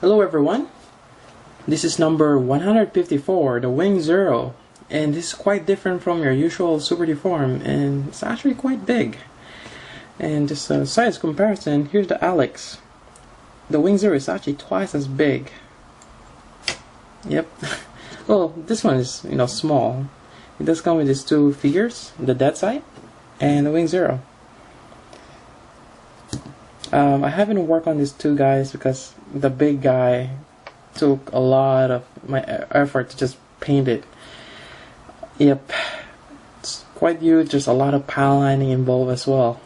Hello everyone, this is number 154, the Wing Zero, and this is quite different from your usual Super Deform, and it's actually quite big. And just a size comparison, here's the Alex. The Wing Zero is actually twice as big. Yep. Well, this one is, small. It does come with these two figures, the Dead Side and the Wing Zero. I haven't worked on these two guys because the big guy took a lot of my effort to just paint it. Yep, it's quite huge. There's a lot of panel lining involved as well.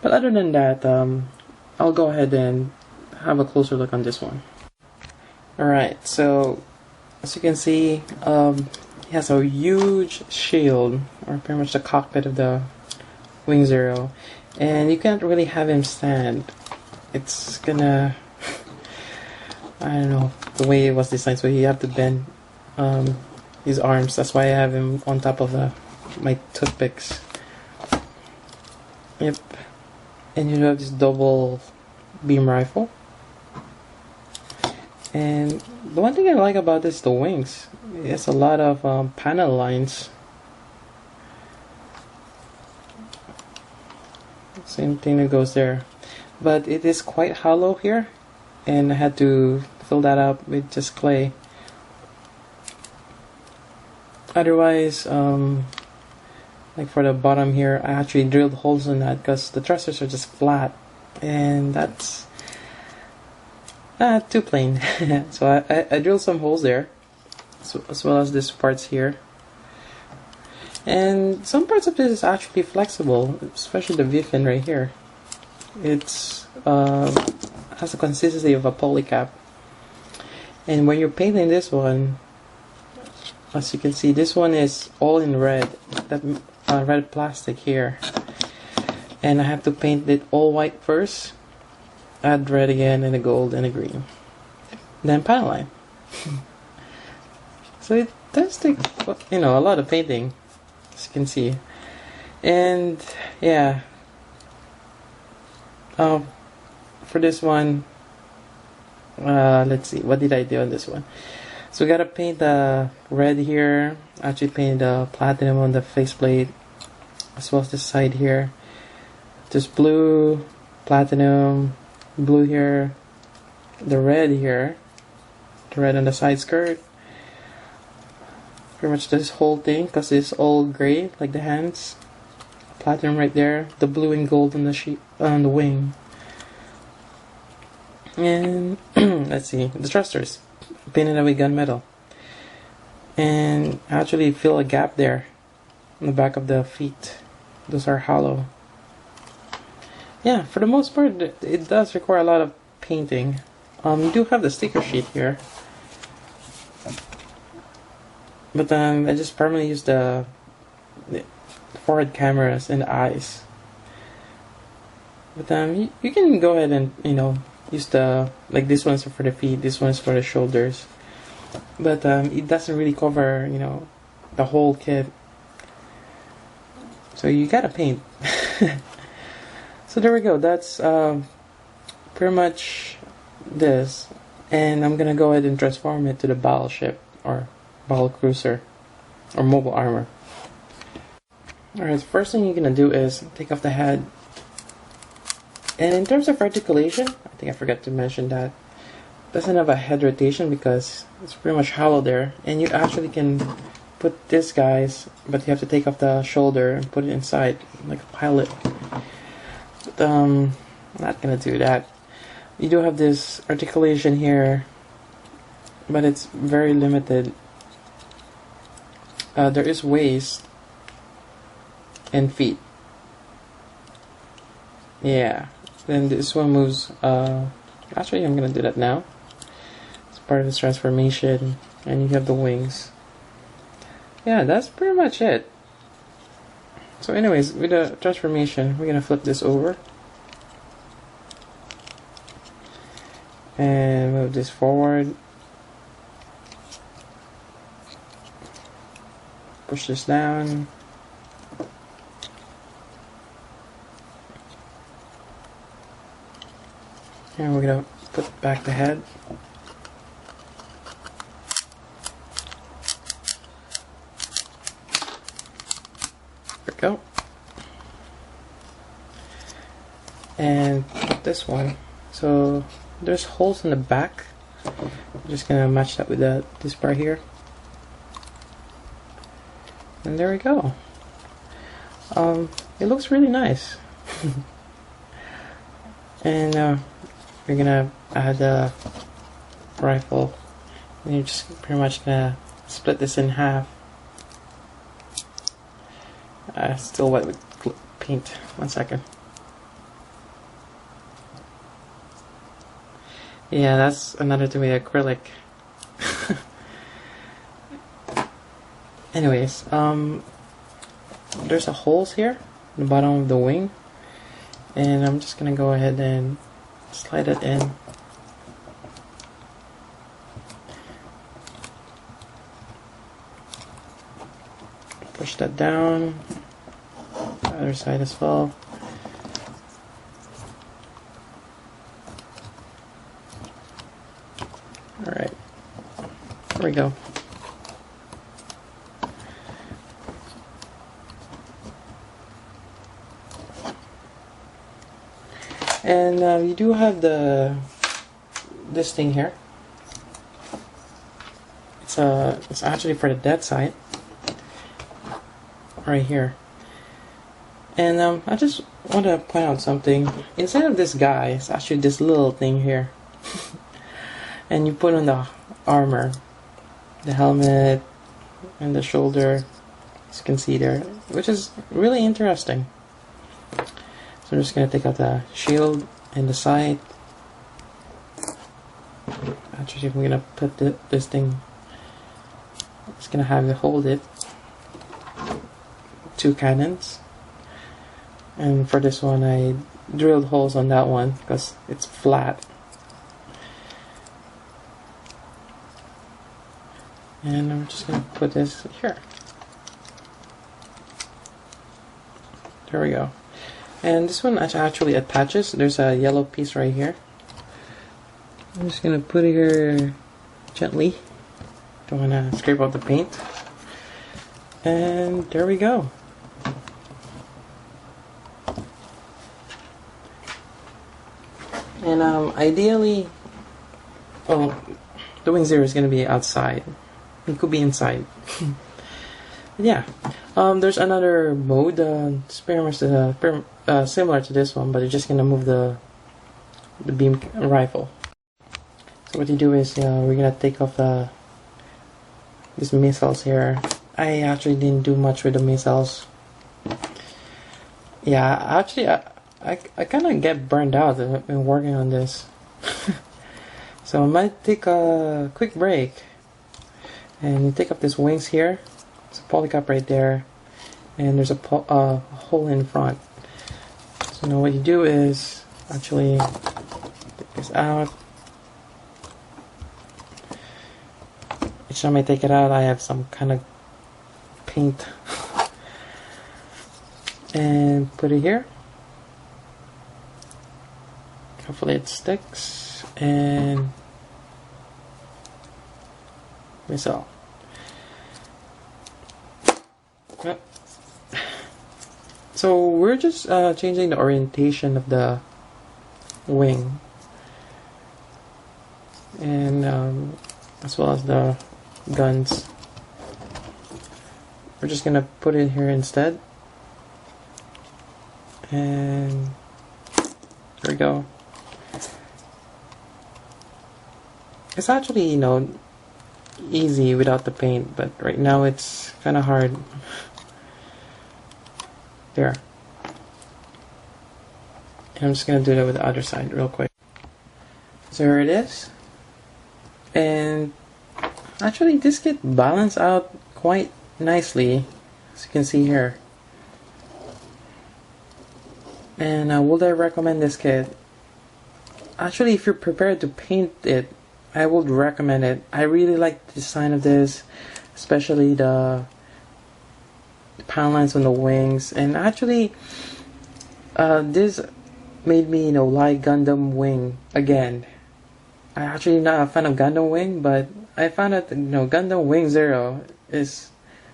But other than that, I'll go ahead and have a closer look on this one. Alright, so as you can see, he has a huge shield, or pretty much the cockpit of the Wing Zero. And you can't really have him stand. It's gonna... I don't know, the way it was designed, so you have to bend his arms. That's why I have him on top of my toothpicks. Yep. And you have this double beam rifle. And the one thing I like about this is the wings. It has a lot of panel lines. Same thing that goes there, but it is quite hollow here, and I had to fill that up with just clay. Otherwise, like for the bottom here, I actually drilled holes in that because the thrusters are just flat, and that's too plain. So I drilled some holes there, as well as these parts here. And some parts of this is actually flexible, especially the V-fin right here. It's has the consistency of a polycap. And when you're painting this one, as you can see, this one is all in red, that red plastic here. And I have to paint it all white first, add red again, and a gold and a green. Then panel line. So it does take, a lot of painting, as you can see. And yeah, for this one, let's see, what did I do on this one? So we gotta paint the red here, actually paint the platinum on the faceplate, as well as this side here. Just blue, platinum, blue here, the red here, the red on the side skirt. Pretty much this whole thing, because it's all gray, like the hands. Platinum right there, the blue and gold on the on the wing. And let's see, the thrusters painted with gunmetal. And actually fill a gap there on the back of the feet. Those are hollow. Yeah, for the most part, it does require a lot of painting. You do have the sticker sheet here. But I just permanently use the forward cameras and the eyes. But you can go ahead and use like this one's for the feet, this one's for the shoulders. But it doesn't really cover the whole kit. So you gotta paint. So there we go. That's pretty much this, and I'm gonna go ahead and transform it to the battleship or battle cruiser or mobile armor. Alright, the first thing you're gonna do is take off the head. And in terms of articulation, I think I forgot to mention that it doesn't have a head rotation because it's pretty much hollow there, and you actually can put this guys, but you have to take off the shoulder and put it inside like a pilot. But I'm not gonna do that. You do have this articulation here, but it's very limited. There is waist and feet. Yeah. Then this one moves. Actually, I'm gonna do that now. It's part of this transformation, and you have the wings. Yeah, that's pretty much it. So, anyways, with the transformation, we're gonna flip this over and move this forward. Push this down. And we're gonna put back the head. There we go. And this one. So there's holes in the back. I'm just gonna match that with this part here. And there we go. It looks really nice. And we're gonna add a rifle. And you're just pretty much gonna split this in half. Still wet with paint. 1 second. Yeah, that's another thing with acrylic. Anyways, there's a holes here in the bottom of the wing, and I'm just gonna go ahead and slide it in. Push that down. The other side as well. Alright, there we go. And you do have this thing here. It's actually for the dead side, right here. And I just want to point out something. Inside of this guy, it's actually this little thing here. And you put on the armor, the helmet, and the shoulder, as you can see there, which is really interesting. So I'm just going to take out the shield and the sight. Actually, I'm going to put this thing, it's going to have to hold it. 2 cannons. And for this one, I drilled holes on that one because it's flat. And I'm just going to put this here. There we go. And this one actually attaches. There's a yellow piece right here. I'm just going to put it here gently. Don't want to scrape out the paint. And there we go. And ideally, well, the Wing Zero is going to be outside. It could be inside. Yeah. There's another mode, similar to this one, but you're just gonna move the beam rifle. So what you do is we're gonna take off these missiles here. I actually didn't do much with the missiles. Yeah, actually, I kind of get burned out. I've been working on this, so I might take a quick break. And you take up these wings here. It's a polycap right there, and there's a hole in front. So now what you do is actually take this out. Each time I take it out, I have some kind of paint, and put it here. Hopefully it sticks, and missile. Yep. So we're just changing the orientation of the wing, and as well as the guns. We're just gonna put it here instead, and there we go. It's actually, you know, easy without the paint, but right now it's kind of hard. There. And I'm just gonna do that with the other side real quick. So here it is. And actually this kit balanced out quite nicely, as you can see here. And would I recommend this kit? Actually, if you're prepared to paint it, I would recommend it. I really like the design of this, especially the panel lines on the wings. And actually, this made me, like Gundam Wing again. I'm actually not a fan of Gundam Wing, but I found out that, Gundam Wing Zero is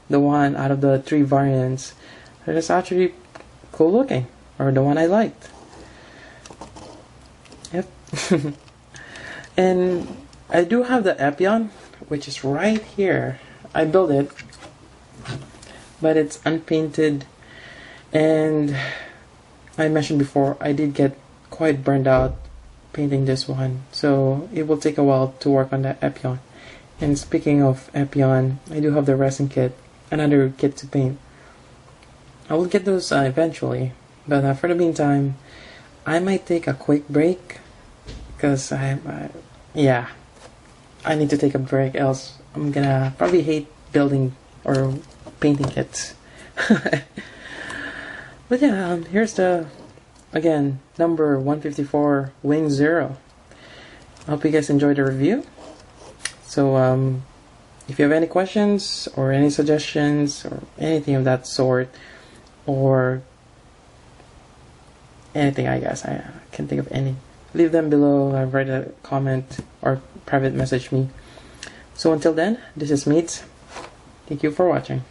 the one out of the 3 variants that is actually cool looking, or the one I liked. Yep. And I do have the Epion, which is right here. I built it, but it's unpainted, and I mentioned before I did get quite burned out painting this one, so it will take a while to work on that Epion. And speaking of Epion, I do have the resin kit, another kit to paint. I will get those eventually, but for the meantime, I might take a quick break because I need to take a break, else I'm gonna probably hate building or painting kits. But yeah, here's the, again, number 154 Wing Zero. I hope you guys enjoyed the review. So if you have any questions or any suggestions or anything of that sort, or anything, I guess I can think of any, leave them below. Write a comment or private message me. So until then, this is Meads. Thank you for watching.